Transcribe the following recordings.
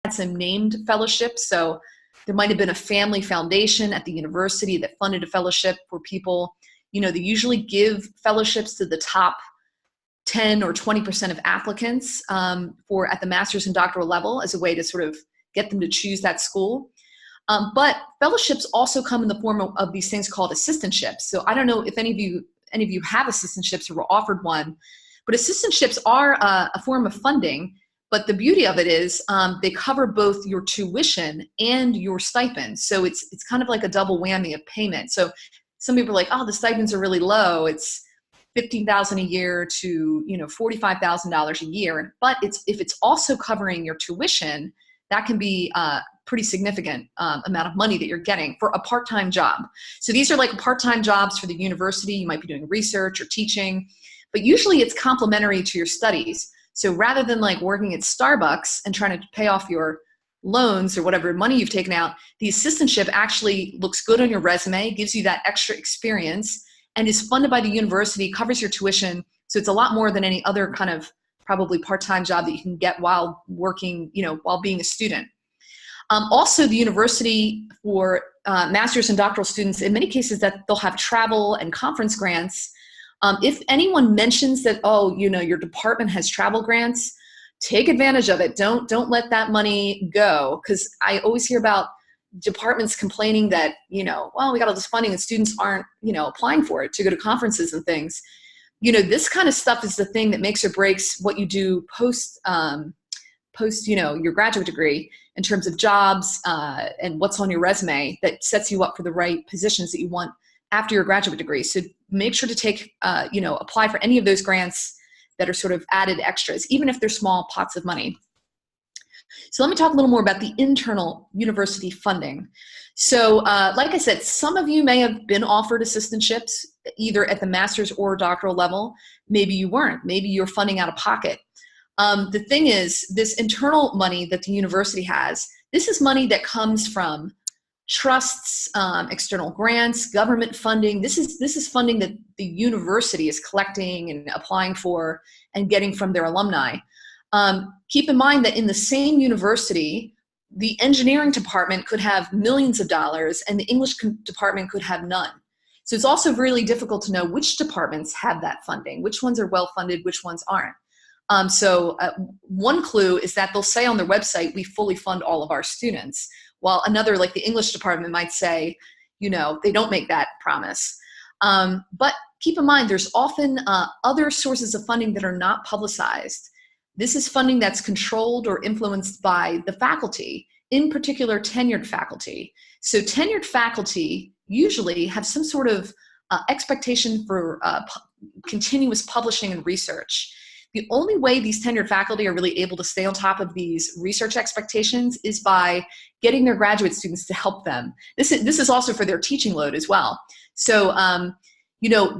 some named fellowships. So there might have been a family foundation at the university that funded a fellowship for people. You know, they usually give fellowships to the top 10 or 20% of applicants for at the master's and doctoral level as a way to sort of get them to choose that school. But fellowships also come in the form of these things called assistantships. So I don't know if any of you have assistantships or were offered one, but assistantships are a form of funding. But the beauty of it is they cover both your tuition and your stipend. So it's kind of like a double whammy of payment. So some people are like, oh, the stipends are really low. It's $15,000 a year to $45,000 a year. But if it's also covering your tuition, that can be a pretty significant amount of money that you're getting for a part-time job. So these are like part-time jobs for the university. You might be doing research or teaching, but usually it's complementary to your studies. So rather than like working at Starbucks and trying to pay off your loans or whatever money you've taken out, the assistantship actually looks good on your resume, gives you that extra experience, and is funded by the university, covers your tuition. So it's a lot more than any other kind of probably part-time job that you can get while working, while being a student. Also, the university for master's and doctoral students, in many cases that they'll have travel and conference grants. If anyone mentions that, oh, your department has travel grants, take advantage of it. Don't let that money go, because I always hear about departments complaining that, well, we got all this funding and students aren't, applying for it to go to conferences and things. This kind of stuff is the thing that makes or breaks what you do post, your graduate degree in terms of jobs and what's on your resume that sets you up for the right positions that you want after your graduate degree. So make sure to take, apply for any of those grants that are sort of added extras, even if they're small pots of money. So let me talk a little more about the internal university funding. So like I said, some of you may have been offered assistantships either at the master's or doctoral level. Maybe you weren't. Maybe you're funding out of pocket. The thing is, this internal money that the university has, this is money that comes from trusts, external grants, government funding. This is funding that the university is collecting and applying for and getting from their alumni. Keep in mind that in the same university, the engineering department could have millions of dollars and the English department could have none. So it's also really difficult to know which departments have that funding, which ones are well funded, which ones aren't. So one clue is that they'll say on their website, we fully fund all of our students, while another, like the English department, might say, they don't make that promise. But keep in mind, there's often other sources of funding that are not publicized. This is funding that's controlled or influenced by the faculty, in particular tenured faculty. So tenured faculty usually have some sort of expectation for continuous publishing and research. The only way these tenured faculty are really able to stay on top of these research expectations is by getting their graduate students to help them. This is also for their teaching load as well. So,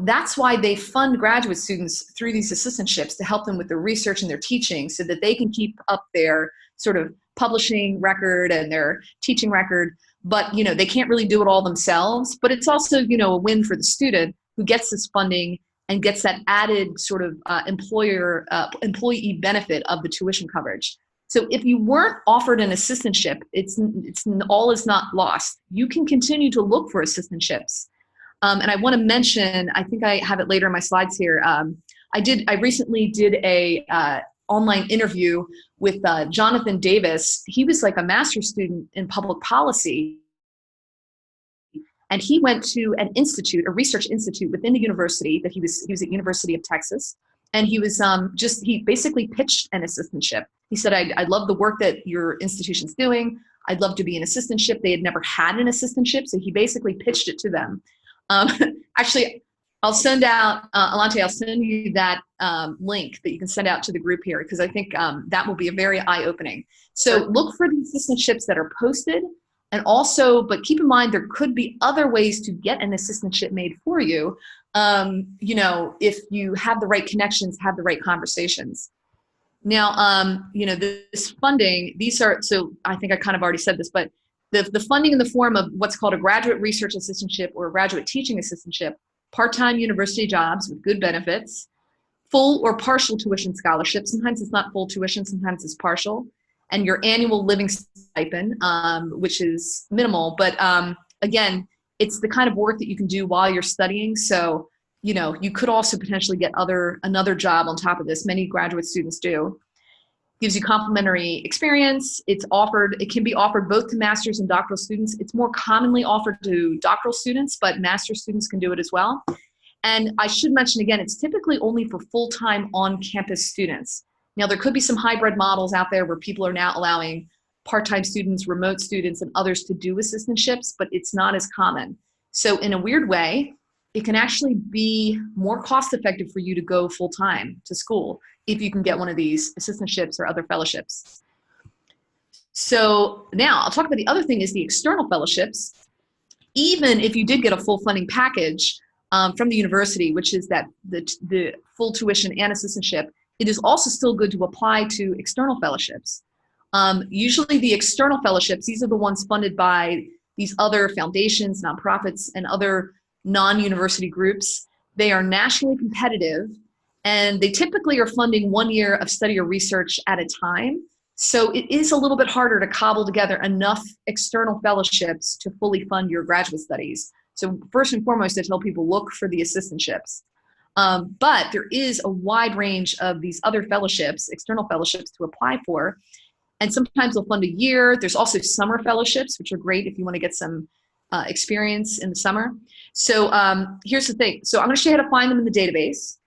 that's why they fund graduate students through these assistantships to help them with their research and their teaching so that they can keep up their sort of publishing record and their teaching record. But, they can't really do it all themselves. But it's also, a win for the student who gets this funding and gets that added sort of employee benefit of the tuition coverage. So if you weren't offered an assistantship, it's all is not lost. You can continue to look for assistantships. And I want to mention, I think I have it later in my slides here. I recently did a online interview with Jonathan Davis. He was like a master's student in public policy. And he went to an institute, a research institute within the university that he was at University of Texas. And he was he basically pitched an assistantship. He said, I love the work that your institution's doing. I'd love to be an assistantship. They had never had an assistantship. So he basically pitched it to them. Actually, I'll send out, Alante, I'll send you that link that you can send out to the group here, because I think that will be a very eye-opening. So look for the assistantships that are posted. And also, but keep in mind, there could be other ways to get an assistantship made for you, if you have the right connections, have the right conversations. Now, this funding, so I think I kind of already said this, but the funding in the form of what's called a graduate research assistantship or a graduate teaching assistantship, part-time university jobs with good benefits, full or partial tuition scholarships. Sometimes it's not full tuition, sometimes it's partial. and your annual living stipend, which is minimal. But again, it's the kind of work that you can do while you're studying. So, you know, you could also potentially get another job on top of this. Many graduate students do. Gives you complementary experience. It can be offered both to master's and doctoral students. It's more commonly offered to doctoral students, but master's students can do it as well. And I should mention again, it's typically only for full-time on-campus students. Now, there could be some hybrid models out there where people are now allowing part-time students, remote students, and others to do assistantships, but it's not as common. So in a weird way, it can actually be more cost-effective for you to go full-time to school if you can get one of these assistantships or other fellowships. So now I'll talk about the other thing is the external fellowships. Even if you did get a full funding package from the university, which is that the full tuition and assistantship, it is also still good to apply to external fellowships. Usually the external fellowships, these are the ones funded by these other foundations, nonprofits, and other non-university groups. They are nationally competitive, and they typically are funding 1 year of study or research at a time. So it is a little bit harder to cobble together enough external fellowships to fully fund your graduate studies. So first and foremost, I tell people look for the assistantships. But there is a wide range of these other fellowships, external fellowships to apply for. And sometimes they'll fund a year. There's also summer fellowships, which are great if you want to get some experience in the summer. So here's the thing. So I'm going to show you how to find them in the database.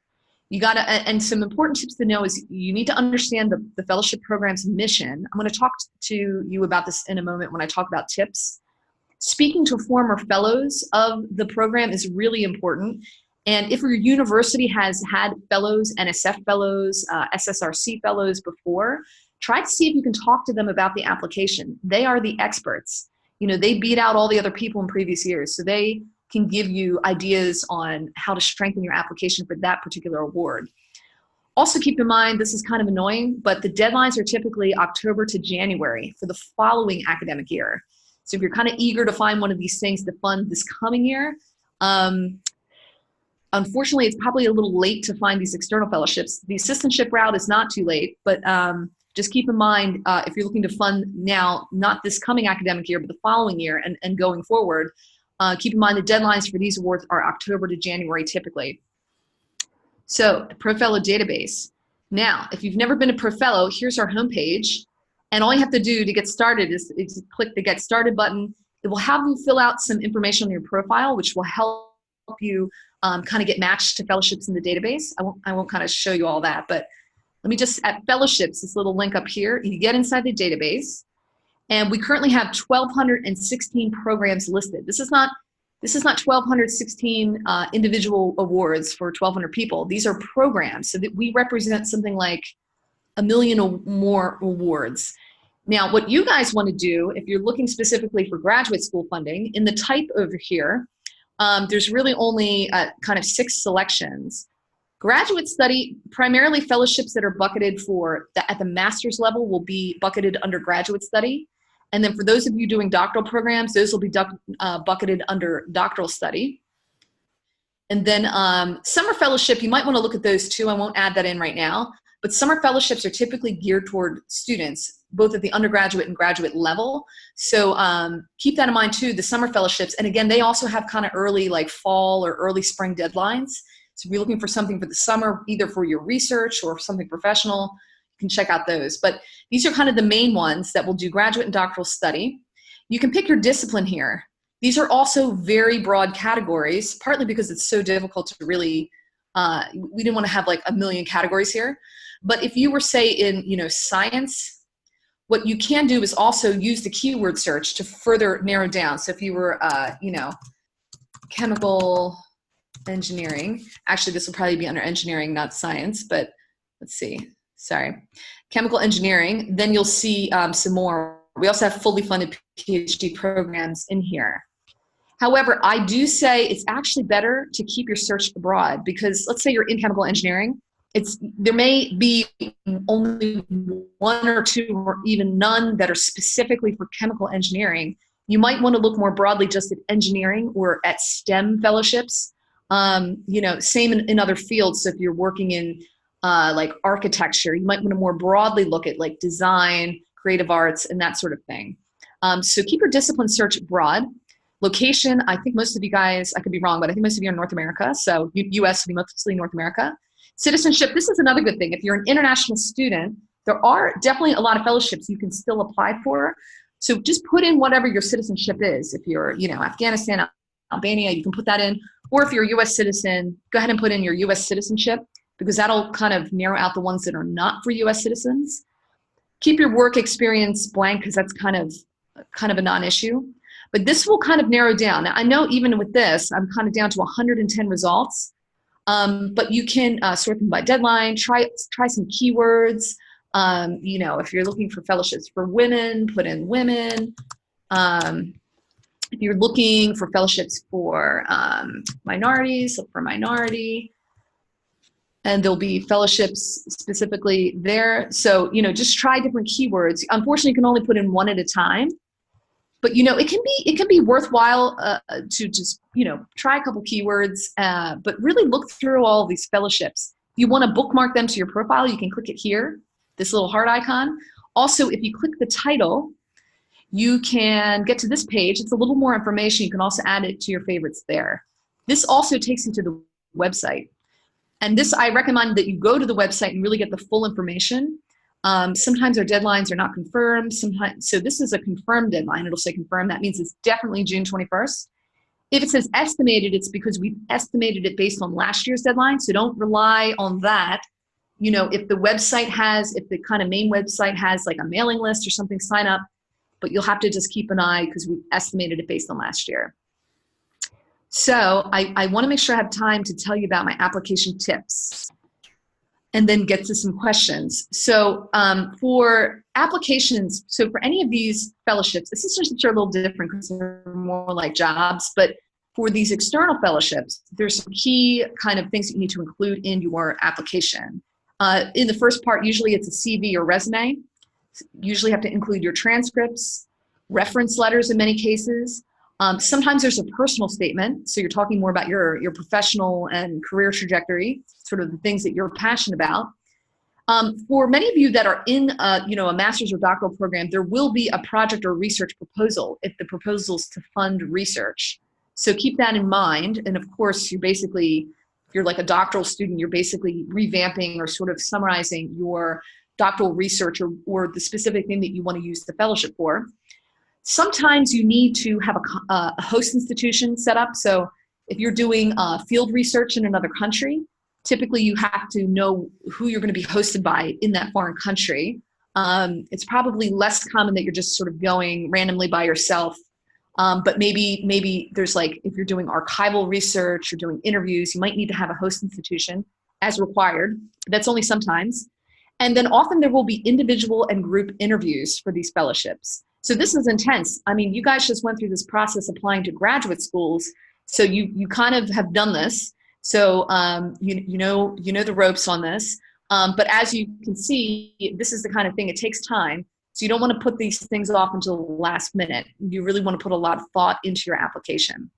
You got to, and some important tips to know is you need to understand the fellowship program's mission. I'm going to talk to you about this in a moment when I talk about tips. Speaking to former fellows of the program is really important. And if your university has had fellows, NSF fellows, SSRC fellows before, try to see if you can talk to them about the application. They are the experts. You know, they beat out all the other people in previous years, so they can give you ideas on how to strengthen your application for that particular award. Also keep in mind, this is kind of annoying, but the deadlines are typically October to January for the following academic year. So if you're kind of eager to find one of these things to fund this coming year, unfortunately, it's probably a little late to find these external fellowships. The assistantship route is not too late, but just keep in mind, if you're looking to fund now, not this coming academic year, but the following year and going forward, keep in mind the deadlines for these awards are October to January typically. So the ProFellow database. Now, if you've never been to ProFellow, here's our homepage. And all you have to do to get started is click the Get Started button. It will have you fill out some information on your profile, which will help you kind of get matched to fellowships in the database. I won't kind of show you all that, but let me just, at fellowships, this little link up here, you get inside the database, and we currently have 1,216 programs listed. This is not 1,216 individual awards for 1,200 people. These are programs, so that we represent something like 1 million or more awards. Now, what you guys want to do, if you're looking specifically for graduate school funding, in the type over here, there's really only kind of 6 selections. Graduate study, primarily fellowships that are bucketed at the master's level will be bucketed under graduate study. And then for those of you doing doctoral programs, those will be bucketed under doctoral study. And then summer fellowship, you might want to look at those too. I won't add that in right now. But summer fellowships are typically geared toward students, both at the undergraduate and graduate level. So keep that in mind too, the summer fellowships. And again, they also have kind of early, like fall or early spring deadlines. So if you're looking for something for the summer, either for your research or something professional, you can check out those. But these are kind of the main ones that will do graduate and doctoral study. You can pick your discipline here. These are also very broad categories, partly because it's so difficult to really, we didn't want to have like 1 million categories here. But if you were, say, in science, what you can do is also use the keyword search to further narrow down. So if you were, chemical engineering, actually this will probably be under engineering, not science, but let's see, sorry, chemical engineering, then you'll see some more. We also have fully funded PhD programs in here. However, I do say it's actually better to keep your search broad, because let's say you're in chemical engineering, there may be only 1 or 2 or even none that are specifically for chemical engineering. You might want to look more broadly just at engineering or at STEM fellowships. Same in other fields. So if you're working in like architecture, you might want to more broadly look at like design, creative arts, and that sort of thing. So keep your discipline search broad. Location, I think most of you guys, I could be wrong, but I think most of you are in North America. So US would be mostly North America. Citizenship, this is another good thing. If you're an international student, there are definitely a lot of fellowships you can still apply for. So just put in whatever your citizenship is. If you're, Afghanistan, Albania, you can put that in. Or if you're a US citizen, go ahead and put in your US citizenship, because that'll kind of narrow out the ones that are not for US citizens. Keep your work experience blank, because that's kind of a non-issue. But this will kind of narrow down. Now, I know even with this, I'm kind of down to 110 results, but you can sort them by deadline, try some keywords. If you're looking for fellowships for women, put in women. If you're looking for fellowships for minorities, look for minority. And there'll be fellowships specifically there. So, just try different keywords. Unfortunately, you can only put in one at a time. But it can be worthwhile to just try a couple keywords, but really look through all of these fellowships. If you want to bookmark them to your profile, you can click it here, this little heart icon. Also, if you click the title, you can get to this page. It's a little more information. You can also add it to your favorites there. This also takes you to the website, and this I recommend that you go to the website and really get the full information. Sometimes our deadlines are not confirmed. So this is a confirmed deadline. It'll say confirmed. That means it's definitely June 21st. If it says estimated, it's because we estimated it based on last year's deadline. So don't rely on that. If the kind of main website has like a mailing list or something, sign up. But you'll have to just keep an eye, because we estimated it based on last year. So I want to make sure I have time to tell you about my application tips, and then get to some questions. So for applications, so for any of these fellowships, assistants are a little different because they're more like jobs, but for these external fellowships, there's some key kind of things that you need to include in your application. In the first part, usually it's a CV or resume. Usually have to include your transcripts, reference letters in many cases. Sometimes there's a personal statement, so you're talking more about your professional and career trajectory, sort of the things that you're passionate about. For many of you that are in a master's or doctoral program, there will be a project or research proposal if the proposal is to fund research. So keep that in mind. And of course, if you're like a doctoral student, you're basically revamping or sort of summarizing your doctoral research or the specific thing that you want to use the fellowship for. Sometimes you need to have a host institution set up. So if you're doing field research in another country, typically you have to know who you're going to be hosted by in that foreign country. It's probably less common that you're just sort of going randomly by yourself. But maybe there's if you're doing archival research or doing interviews, you might need to have a host institution as required. That's only sometimes. And then often there will be individual and group interviews for these fellowships. So this is intense. I mean, you guys just went through this process applying to graduate schools. So you kind of have done this. So you know the ropes on this. But as you can see, this is the kind of thing, it takes time. So you don't want to put these things off until the last minute. You really want to put a lot of thought into your application.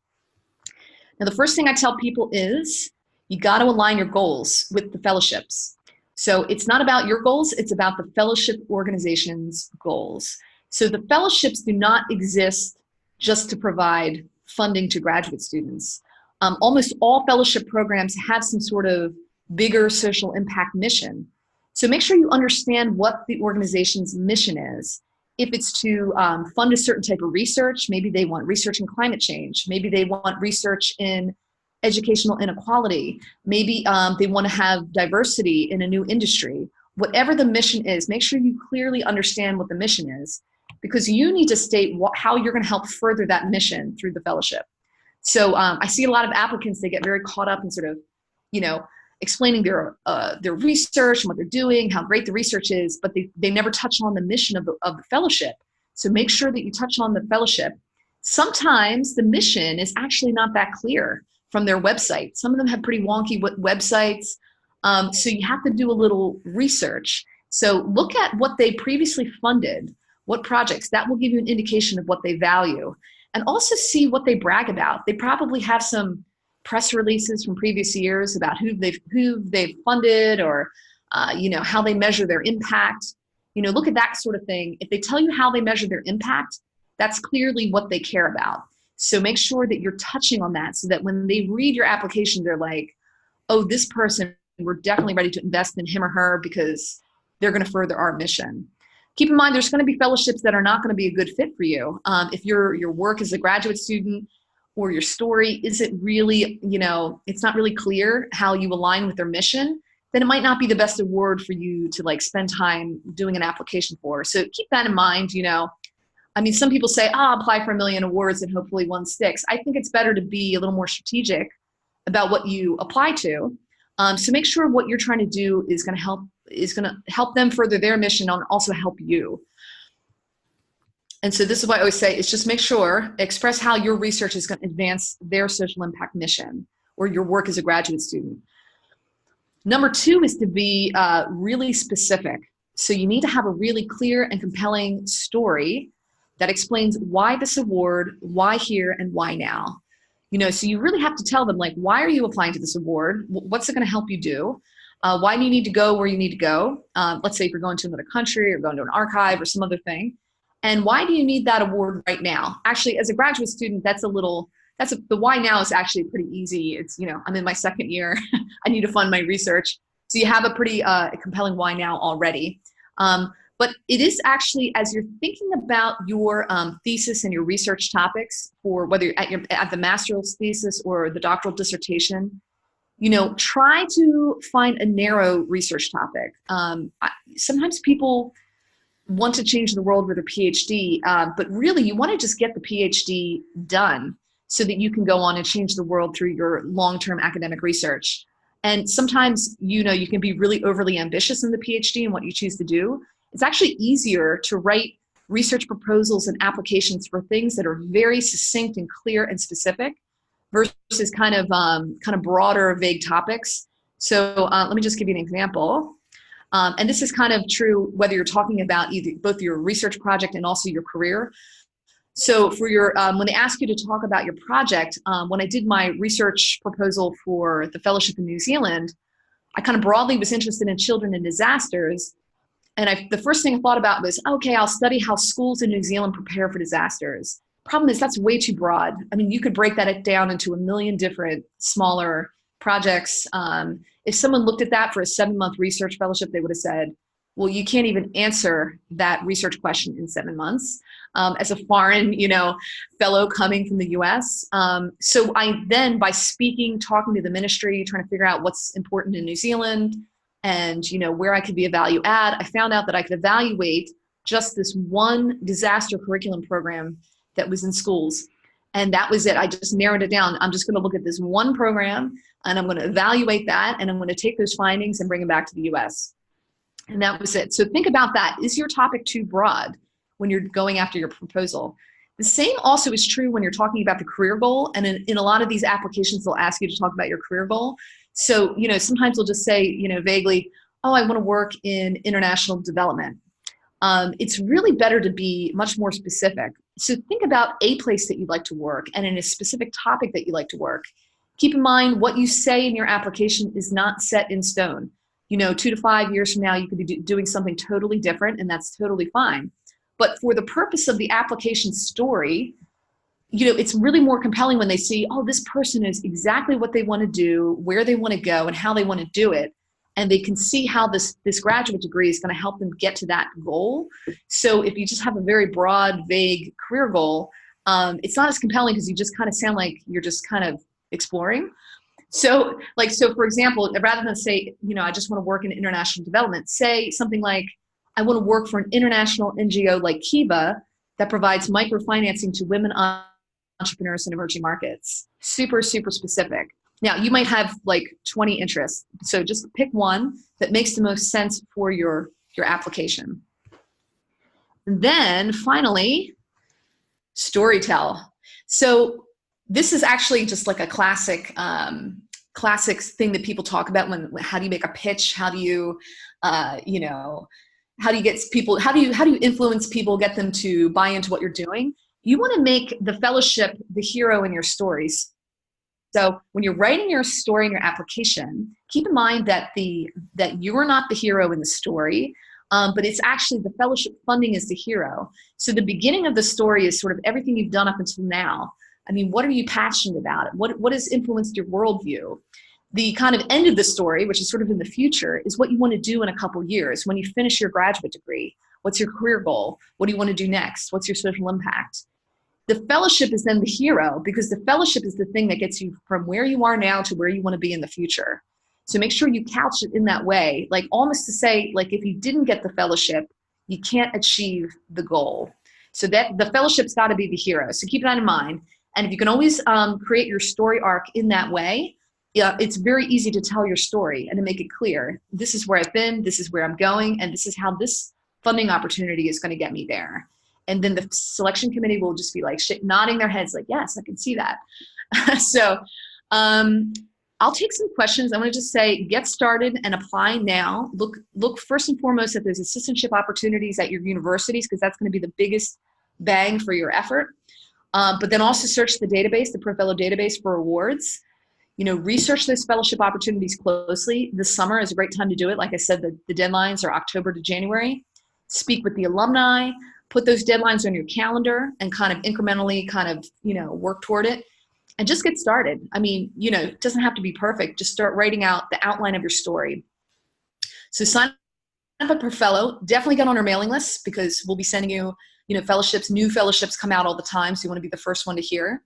Now, the first thing I tell people is you got to align your goals with the fellowships. So it's not about your goals, it's about the fellowship organization's goals. So the fellowships do not exist just to provide funding to graduate students. Almost all fellowship programs have some sort of bigger social impact mission. So make sure you understand what the organization's mission is. If it's to fund a certain type of research, maybe they want research in climate change. Maybe they want research in educational inequality. Maybe they want to have diversity in a new industry. Whatever the mission is, make sure you clearly understand what the mission is, because you need to state how you're going to help further that mission through the fellowship. So I see a lot of applicants, they get very caught up in sort of, explaining their research and what they're doing, how great the research is, but they never touch on the mission of the fellowship. So make sure that you touch on the fellowship. Sometimes the mission is actually not that clear from their website. Some of them have pretty wonky websites. So you have to do a little research. So look at what they previously funded, what projects, that will give you an indication of what they value. And also see what they brag about. They probably have some press releases from previous years about who they've funded, or how they measure their impact. Look at that sort of thing. If they tell you how they measure their impact, that's clearly what they care about. So make sure that you're touching on that so that when they read your application, they're like, oh, this person, we're definitely ready to invest in him or her because they're going to further our mission. Keep in mind, there's going to be fellowships that are not going to be a good fit for you. If your work as a graduate student or your story isn't really, it's not really clear how you align with their mission, then it might not be the best award for you to like spend time doing an application for. So keep that in mind. Some people say, I'll apply for 1 million awards and hopefully one sticks. I think it's better to be a little more strategic about what you apply to. So make sure what you're trying to do is going to help them further their mission and also help you. And so this is what I always say, is just make sure, express how your research is going to advance their social impact mission or your work as a graduate student. Number 2 is to be really specific. So you need to have a really clear and compelling story that explains why this award, why here, and why now. So you really have to tell them, like, why are you applying to this award? What's it going to help you do? Why do you need to go where you need to go? Let's say if you're going to another country or going to an archive or some other thing. And why do you need that award right now? Actually, as a graduate student, the why now is actually pretty easy. It's, I'm in my 2nd year. I need to fund my research. So you have a pretty compelling why now already. But it is actually, as you're thinking about your thesis and your research topics, for whether you're at the master's thesis or the doctoral dissertation, try to find a narrow research topic. Sometimes people want to change the world with a PhD, but really you want to just get the PhD done so that you can go on and change the world through your long-term academic research. And sometimes, you can be really overly ambitious in the PhD and what you choose to do. It's actually easier to write research proposals and applications for things that are very succinct and clear and specific versus kind of broader, vague topics. So let me just give you an example. And this is kind of true whether you're talking about both your research project and also your career. So for your, when they ask you to talk about your project, when I did my research proposal for the fellowship in New Zealand, I kind of broadly was interested in children in disasters. And the first thing I thought about was, okay, I'll study how schools in New Zealand prepare for disasters. Problem is, that's way too broad. You could break that down into 1 million different smaller projects. If someone looked at that for a 7-month research fellowship, they would have said, well, you can't even answer that research question in 7 months as a foreign, fellow coming from the US. So I then, by speaking, talking to the ministry, trying to figure out what's important in New Zealand, and where I could be a value add, I found out that I could evaluate just this one disaster curriculum program that was in schools. And that was it. I just narrowed it down. I'm just going to look at this one program and I'm going to evaluate that, and I'm going to take those findings and bring them back to the US. And that was it. So think about that. Is your topic too broad when you're going after your proposal? The same also is true when you're talking about the career goal. And in a lot of these applications, they'll ask you to talk about your career goal. So, sometimes they'll just say, vaguely, oh, I want to work in international development. It's really better to be much more specific. So think about a place that you'd like to work and in a specific topic that you'd like to work. Keep in mind what you say in your application is not set in stone. 2 to 5 years from now, you could be doing something totally different, and that's totally fine. But for the purpose of the application story, it's really more compelling when they see, oh, this person is exactly what they want to do, where they want to go, and how they want to do it. And they can see how this graduate degree is going to help them get to that goal. So if you just have a very broad, vague career goal, it's not as compelling because you just kind of sound like you're just kind of exploring. So for example, rather than say, I just want to work in international development, say something like, I want to work for an international NGO like Kiva that provides microfinancing to women entrepreneurs in emerging markets. Super, super specific. Now, you might have like 20 interests. So just pick one that makes the most sense for your application. And then finally, storytell. So this is actually just like a classic thing that people talk about how do you make a pitch? How do you, how do you get people, how do you influence people, get them to buy into what you're doing? You want to make the fellowship the hero in your stories. So when you're writing your story in your application, keep in mind that you're not the hero in the story. But it's actually the fellowship funding is the hero. So the beginning of the story is sort of everything you've done up until now. I mean, what are you passionate about? What has influenced your worldview? The kind of end of the story, which is sort of in the future, is what you want to do in a couple years when you finish your graduate degree. What's your career goal? What do you want to do next? What's your social impact? The fellowship is then the hero, because the fellowship is the thing that gets you from where you are now to where you want to be in the future. So make sure you couch it in that way, like almost to say, like, if you didn't get the fellowship, you can't achieve the goal. So that the fellowship's got to be the hero. So keep that in mind. And if you can always create your story arc in that way, yeah, it's very easy to tell your story and to make it clear. This is where I've been, this is where I'm going, and this is how this funding opportunity is going to get me there. And then the selection committee will just be like nodding their heads like, yes, I can see that. So I'll take some questions. I want to just say, get started and apply now. Look first and foremost at those assistantship opportunities at your universities, because that's going to be the biggest bang for your effort. But then also search the database, the ProFellow database, for awards. Research those fellowship opportunities closely. This summer is a great time to do it. Like I said, the deadlines are October to January. Speak with the alumni, put those deadlines on your calendar, and kind of incrementally work toward it, and just get started. I mean, it doesn't have to be perfect. Just start writing out the outline of your story. So sign up at ProFellow. Definitely get on our mailing list, because we'll be sending you, fellowships. New fellowships come out all the time, so you want to be the first one to hear.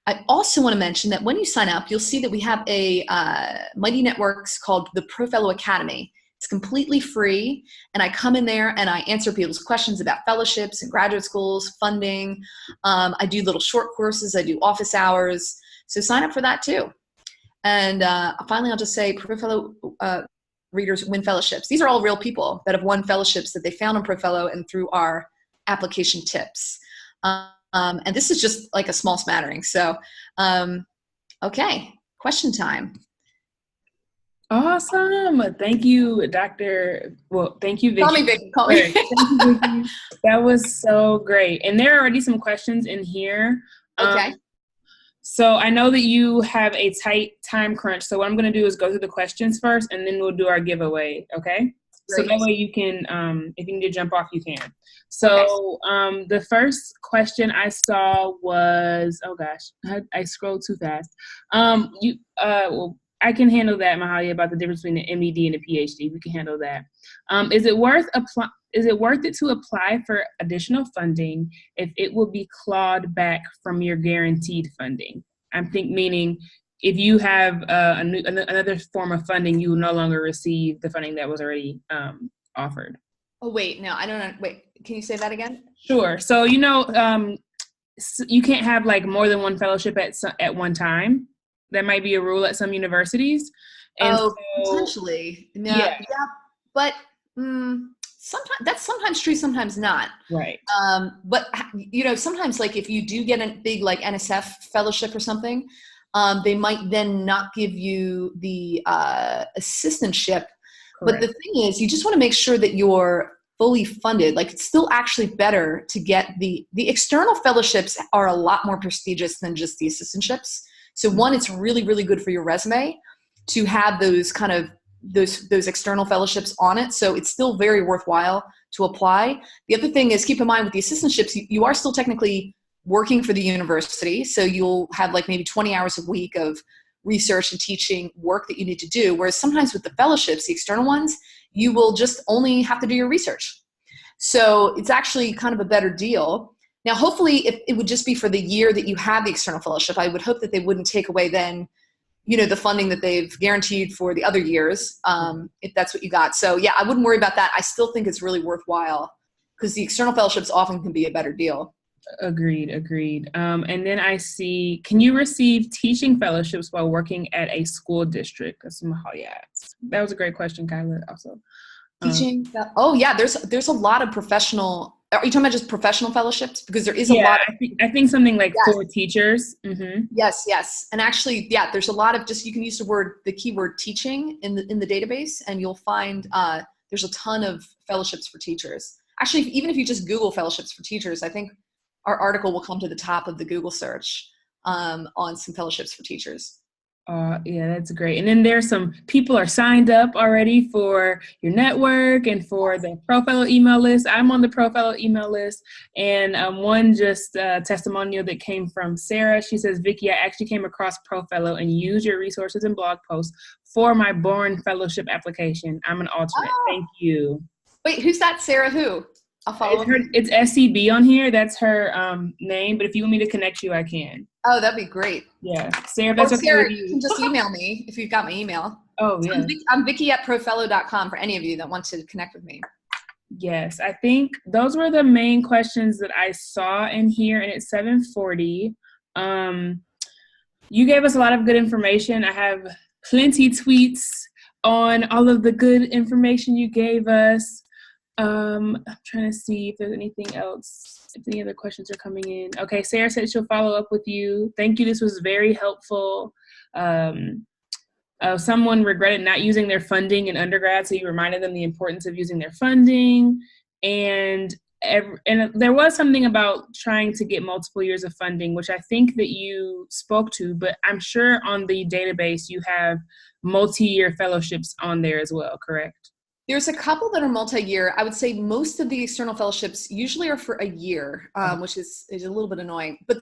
I also want to mention that when you sign up, you'll see that we have a Mighty Networks called the ProFellow Academy. It's completely free, and I come in there and I answer people's questions about fellowships and graduate schools, funding. I do little short courses. I do office hours. So sign up for that too. And finally, I'll just say ProFellow readers win fellowships. These are all real people that have won fellowships that they found on ProFellow and through our application tips. And this is just like a small smattering. So, okay, question time. Awesome. Thank you, Dr. Well, thank you, Vicki. Call me Vicki. Call me. Thank you, Vicki. That was so great. And there are already some questions in here. Okay. So I know that you have a tight time crunch. So what I'm going to do is go through the questions first, and then we'll do our giveaway. Okay. Great. So that way you can, if you need to jump off, you can. So the first question I saw was, oh gosh, I scrolled too fast. Well, I can handle that, Mahalia, about the difference between the MED and the PhD. We can handle that. Is it worth it to apply for additional funding if it will be clawed back from your guaranteed funding? Meaning if you have another form of funding, you will no longer receive the funding that was already offered. Oh, wait, no, I don't know. Wait, can you say that again? Sure. So, you can't have like more than one fellowship at one time. That might be a rule at some universities. And potentially. No, yeah, but sometimes true, sometimes not. Right. But sometimes, like, if you do get a big like NSF fellowship or something, they might then not give you the assistantship. Correct. But the thing is, you just want to make sure that you're fully funded. Like, it's still actually better to get the external fellowships are a lot more prestigious than just the assistantships. So one, it's really, really good for your resume to have those kind of those external fellowships on it. So it's still very worthwhile to apply. The other thing is, keep in mind with the assistantships, you are still technically working for the university. So you'll have like maybe 20 hours a week of research and teaching work that you need to do. Whereas sometimes with the fellowships, the external ones, you will just only have to do your research. So it's actually kind of a better deal. Now, hopefully, if it would just be for the year that you have the external fellowship, I would hope that they wouldn't take away then, the funding that they've guaranteed for the other years, if that's what you got. So yeah, I wouldn't worry about that. I still think it's really worthwhile because the external fellowships often can be a better deal. Agreed. And then I see, can you receive teaching fellowships while working at a school district? That's Mahalia asks. That was a great question, Kyla, also. Teaching? Oh yeah, there's a lot of professional. Are you talking about just professional fellowships? Because there is a lot. I think something like for teachers. Mm-hmm. Yes, and actually, yeah, there's a lot of you can use the keyword teaching in the database, and you'll find there's a ton of fellowships for teachers. Actually, even if you just Google fellowships for teachers, I think our article will come to the top of the Google search on some fellowships for teachers. Yeah, that's great. And then there's some people are signed up already for your network and for the ProFellow email list. I'm on the ProFellow email list. And one just testimonial that came from Sarah. She says, Vicki, I actually came across ProFellow and used your resources and blog posts for my Bourne Fellowship application. I'm an alternate. Thank you. Wait, who's that? Sarah who? I'll follow up. It's SCB on here. That's her name. But if you want me to connect you, I can. Oh, that'd be great. Yeah. Sarah, that's okay Sarah, with you. you can just email me if you've got my email. Oh, yeah. I'm Vicki at ProFellow.com for any of you that want to connect with me. Yes, I think those were the main questions that I saw in here, and it's 7:40. You gave us a lot of good information. I have plenty tweets on all of the good information you gave us. I'm trying to see if there's anything else, if any other questions are coming in. Okay, Sarah said she'll follow up with you. Thank you. This was very helpful. Someone regretted not using their funding in undergrad, so you reminded them the importance of using their funding. And there was something about trying to get multiple years of funding, which I think that you spoke to, but I'm sure on the database you have multi-year fellowships on there as well, correct? There's a couple that are multi-year. I would say most of the external fellowships usually are for a year, which is a little bit annoying. But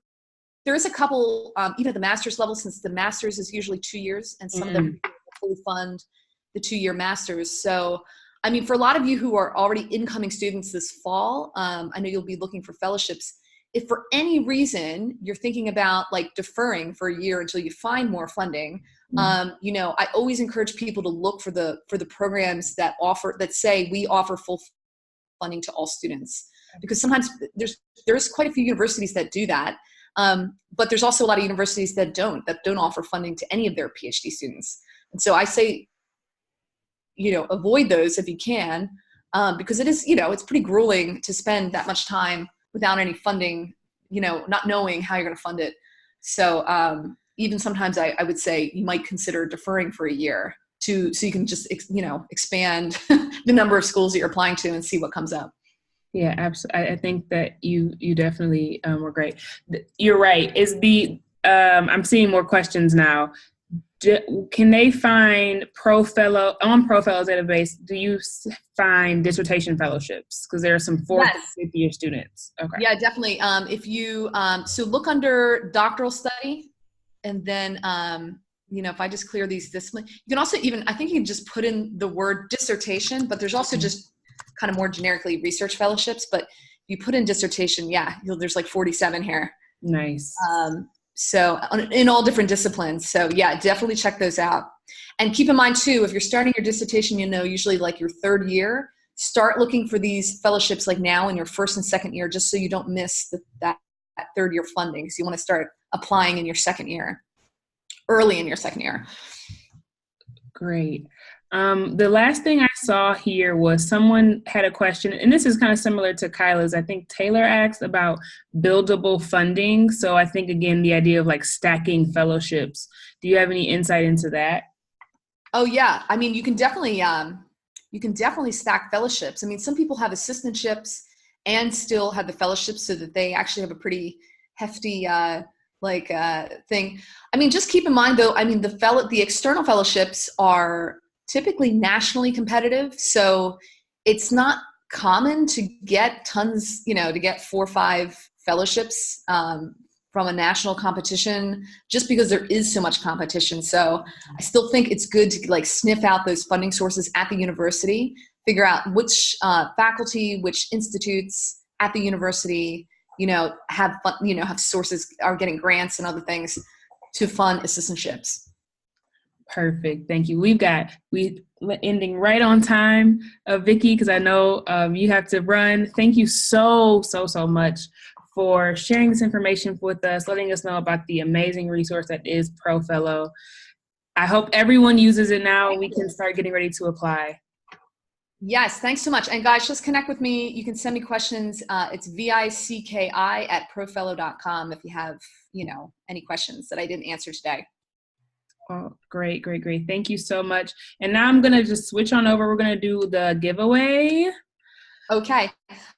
there is a couple, even at the master's level, since the master's is usually 2 years, and some of them fully fund the 2-year master's. So, I mean, for a lot of you who are already incoming students this fall, I know you'll be looking for fellowships. If for any reason you're thinking about like deferring for a year until you find more funding, you know, I always encourage people to look for the programs that say we offer full funding to all students, because sometimes there's quite a few universities that do that. But there's also a lot of universities that don't offer funding to any of their PhD students. And so I say, you know, avoid those if you can, because it is, you know, it's pretty grueling to spend that much time without any funding, you know, not knowing how you're going to fund it. So even sometimes I would say you might consider deferring for a year so you can just, you know, expand the number of schools that you're applying to and see what comes up. Yeah, absolutely. I think that you definitely were great. You're right. I'm seeing more questions now. Can they find ProFellow on ProFellow's database? Do you find dissertation fellowships? Because there are some 4th and 5th year students. Okay. Yeah, definitely. If you so look under doctoral study, and then you know, if I just clear these disciplines, you can also I think you can just put in the word dissertation, but there's also just kind of more generically research fellowships. But you put in dissertation, there's like 47 here. Nice. So in all different disciplines. So yeah, definitely check those out. And keep in mind too, if you're starting your dissertation, you know, usually like your 3rd year, start looking for these fellowships like now in your 1st and 2nd year, just so you don't miss that 3rd year funding. So you want to start applying in your 2nd year, early in your 2nd year. Great. The last thing I saw here was someone had a question, and this is kind of similar to Kyla's. I think Taylor asked about buildable funding. So I think, again, the idea of like stacking fellowships. Do you have any insight into that? Oh, yeah. I mean, you can definitely stack fellowships. I mean, some people have assistantships and still have the fellowships, so that they actually have a pretty hefty thing. I mean, just keep in mind though, I mean, the external fellowships are typically nationally competitive. So it's not common to get tons, you know, to get 4 or 5 fellowships from a national competition, just because there is so much competition. So I still think it's good to like sniff out those funding sources at the university, figure out which faculty, which institutes at the university, you know, have sources, are getting grants and other things to fund assistantships. Perfect. Thank you. We ending right on time, Vicki, because I know you have to run. Thank you so much for sharing this information with us, letting us know about the amazing resource that is ProFellow. I hope everyone uses it now. We can start getting ready to apply. Yes, thanks so much. And guys, just connect with me. You can send me questions. It's vicki@profellow.com if you have, you know, any questions that I didn't answer today. Oh, great. Thank you so much. And now I'm going to just switch on over. We're going to do the giveaway. Okay.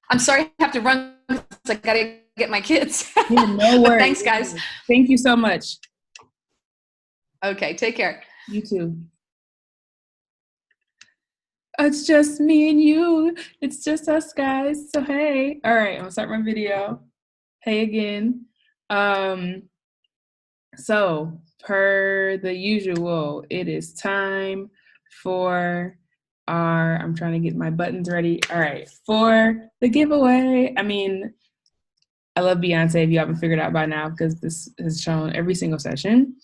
I'm sorry I have to run because I got to get my kids. Yeah, no worries. Thanks, guys. Thank you so much. Okay, take care. You too. It's just me and you. It's just us guys. So hey. All right, I'm gonna start my video. Hey again. So per the usual, it is time for I'm trying to get my buttons ready. All right, for the giveaway. I mean, I love Beyonce if you haven't figured out by now, because this is shown every single session.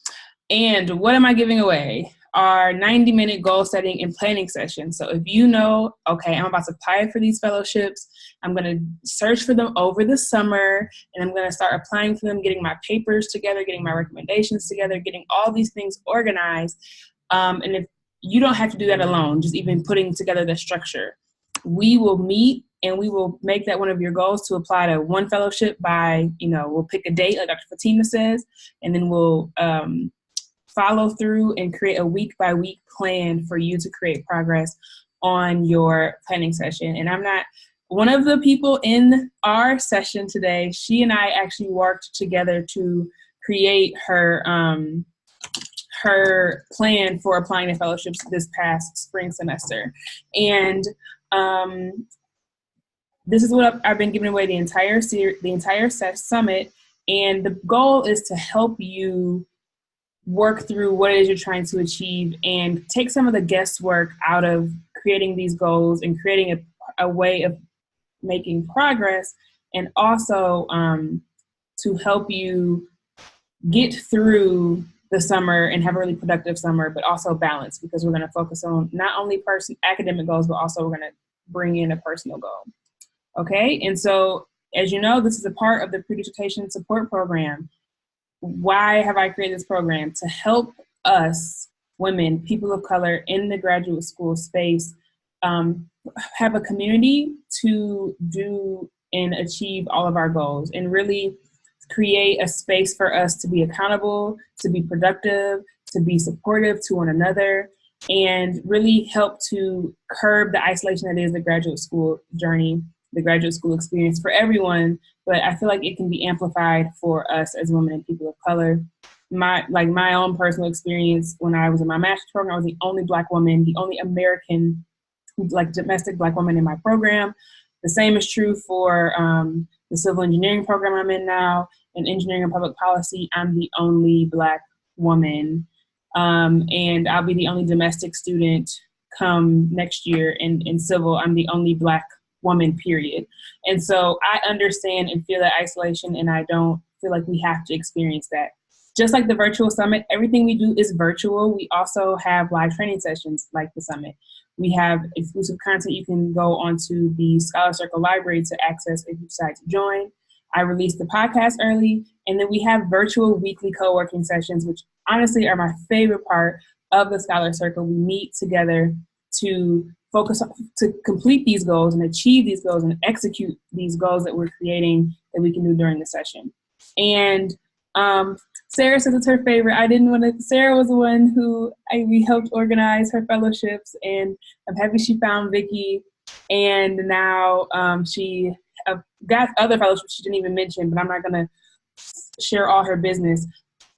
And what am I giving away? Our 90-minute goal setting and planning session. So if you know, okay, I'm about to apply for these fellowships, I'm going to search for them over the summer, and I'm going to start applying for them, getting my papers together, getting my recommendations together, getting all these things organized. And if you don't have to do that alone, just even putting together the structure, we will meet and we will make that one of your goals to apply to one fellowship by, we'll pick a date like Dr. Fatima says, and then we'll follow through and create a week-by-week plan for you to create progress on your planning session. And I'm not one of the people in our session today. She and I actually worked together to create her her plan for applying to fellowships this past spring semester. And this is what I've been giving away the entire summit. And the goal is to help you work through what it is you're trying to achieve and take some of the guesswork out of creating these goals and creating a way of making progress, and also to help you get through the summer and have a really productive summer, but also balance, because we're going to focus on not only academic goals, but also we're going to bring in a personal goal. Okay, and so as you know, this is a part of the pre-dissertation support program. Why have I created this program? To help us, women, people of color in the graduate school space, have a community to do and achieve all of our goals, and really create a space for us to be accountable, to be productive, to be supportive to one another, and really help to curb the isolation that is the graduate school journey, the graduate school experience for everyone. But I feel like it can be amplified for us as women and people of color. My own personal experience when I was in my master's program, I was the only Black woman, the only American, domestic Black woman in my program. The same is true for the civil engineering program I'm in now. In engineering and public policy, I'm the only Black woman. And I'll be the only domestic student come next year. In civil, I'm the only Black woman, period. And so I understand and feel that isolation, and I don't feel like we have to experience that. Just like the virtual summit, everything we do is virtual. We also have live training sessions like the summit. We have exclusive content you can go onto the Scholar Circle library to access if you decide to join. I released the podcast early, and then we have virtual weekly co-working sessions, which honestly are my favorite part of the Scholar Circle. We meet together to focus on, to complete these goals and achieve these goals and execute these goals that we're creating that we can do during the session. And Sarah says it's her favorite. Sarah was the one who we helped organize her fellowships, and I'm happy she found Vicki. And now she got other fellowships she didn't even mention, but I'm not going to share all her business.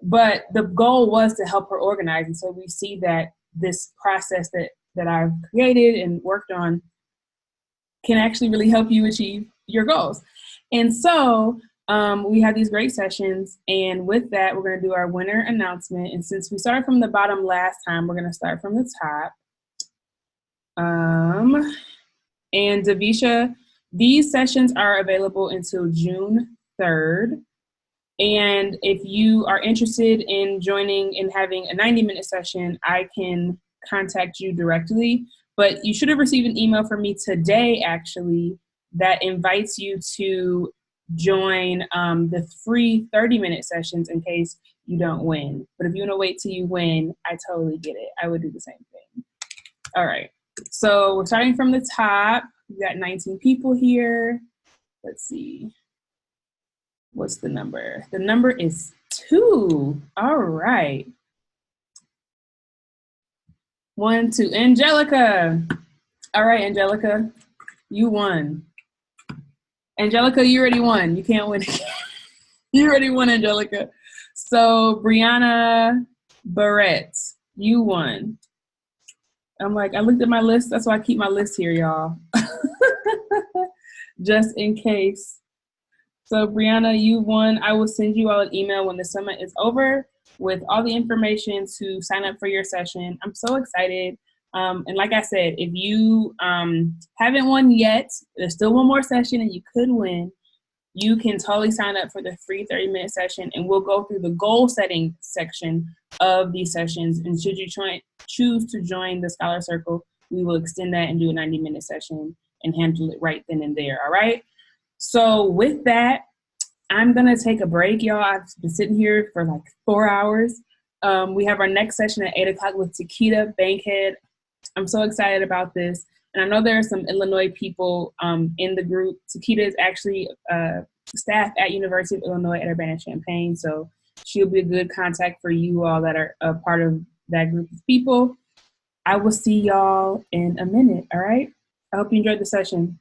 But the goal was to help her organize. And so we see that this process that I've created and worked on can actually really help you achieve your goals. And so we have these great sessions, and with that, we're going to do our winner announcement. And since we started from the bottom last time, we're going to start from the top. And Davisha, these sessions are available until June 3rd. And if you are interested in joining and having a 90-minute session, I can contact you directly. But you should have received an email from me today, actually, that invites you to join the free 30-minute sessions in case you don't win. But if you want to wait till you win, I totally get it. I would do the same thing. All right. So we're starting from the top. We've got 19 people here. Let's see. What's the number? The number is 2. All right. 1, 2. Angelica. All right, Angelica, you won. Angelica, you already won. You can't win. You already won, Angelica. So Brianna, Barrett, you won. I'm like, I looked at my list. That's why I keep my list here, y'all. Just in case. So Brianna, you won. I will send you all an email when the summit is over with all the information to sign up for your session. I'm so excited. And like I said, if you haven't won yet, there's still one more session and you could win. You can totally sign up for the free 30-minute session, and we'll go through the goal setting section of these sessions. And should you choose to join the Scholar Circle, we will extend that and do a 90-minute session and handle it right then and there. All right. So with that, I'm going to take a break, y'all. I've been sitting here for like 4 hours. We have our next session at 8 o'clock with Takeda Bankhead. I'm so excited about this. And I know there are some Illinois people in the group. Takeda is actually staff at University of Illinois at Urbana-Champaign. So she'll be a good contact for you all that are a part of that group of people. I will see y'all in a minute, all right? I hope you enjoyed the session.